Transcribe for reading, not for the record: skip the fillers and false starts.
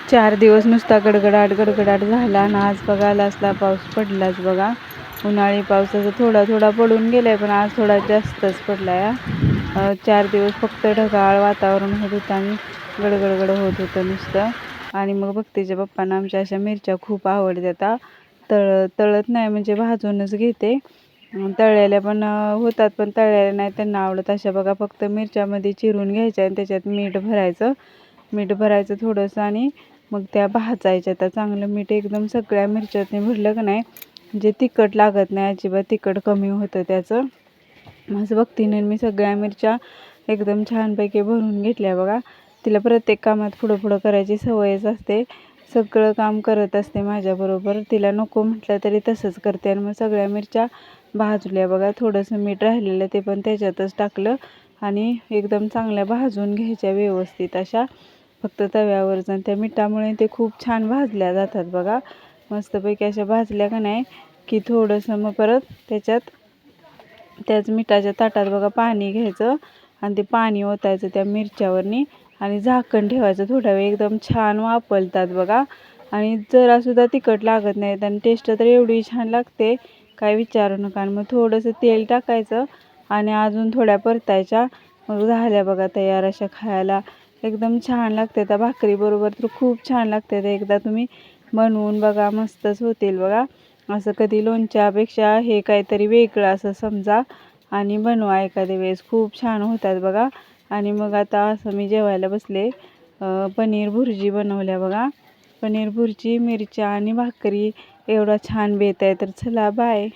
4 दिवस नुसता गडगडाट गडगडाट झाला आणि आज बघायला असला पाऊस पडलाच बघा. उन्हाळी पावसाचा थोडा थोडा पडून गेलाय, पण आज थोडा जास्तच पडलाय. 4 दिवस फक्त ढगाळ वातावरण होत होतं आणि गडगडगड होत होतं नुसतं. आणि मग भक्तीच्या पप्पांना आमच्या अशा मिरच्या खूप आवडतात. तळत नाही म्हणजे भाजूनच घेते. तळलेल्या पण होतात, पण तळलेल्या नाही त्यांना आवडत. अशा बघा फक्त मिरच्यामध्ये चिरून घ्यायच्या आणि त्याच्यात मीठ भरायचं थोडंसं आणि मग त्या भाजायच्या. तर चांगलं मीठ एकदम सगळ्या मिरच्यातनी भरलं का नाही म्हणजे तिखट लागत नाही अजिबात, तिखट कमी होतं त्याचं. असं भक्तीने मी सगळ्या मिरच्या एकदम छानपैकी भरून घेतल्या बघा. तिला प्रत्येक कामात पुढं पुढं करायची सवयच असते. सगळं काम करत असते माझ्याबरोबर. तिला नको म्हटलं तरी तसंच करते. आणि मग सगळ्या मिरच्या भाजल्या बघा. थोडंसं मीठ राहिलेलं ते पण त्याच्यातच टाकलं आणि एकदम चांगल्या भाजून घ्यायच्या व्यवस्थित अशा. फक्त तव्यावर जाऊन त्या मिठामुळे ते खूप छान भाजल्या जातात बघा. मस्तपैकी अशा भाजल्या का नाही की थोडंसं मग परत त्याच मिठाच्या ताटात बघा पाणी घ्यायचं आणि ते पाणी ओतायचं त्या मिरच्यावरनी आणि झाकण ठेवायचं थोडा वेळ. एकदम छान वाफलतात बघा. आणि जरासुद्धा तिखट लागत नाहीत आणि टेस्ट तर एवढी छान लागते काय विचारू नका. आणि मग थोडंसं तेल टाकायचं आणि अजून थोड्या परतायच्या. मग झाल्या बघा तयार अशा खायला. एकदम छान लागते. त्या भाकरीबरोबर तर खूप छान लागते. ते एकदा तुम्ही बनवून बघा, मस्तच होतील बघा. असं कधी लोणच्यापेक्षा हे काहीतरी वेगळं असं समजा आणि बनवा एखाद्या वेळेस. खूप छान होतात बघा. आणि मग आता असं मी जेवायला बसले. पनीर भुर्जी बनवल्या बघा. पनीर भुर्जी, मिरच्या आणि भाकरी एवढा छान बेत आहे. तर चला बाय.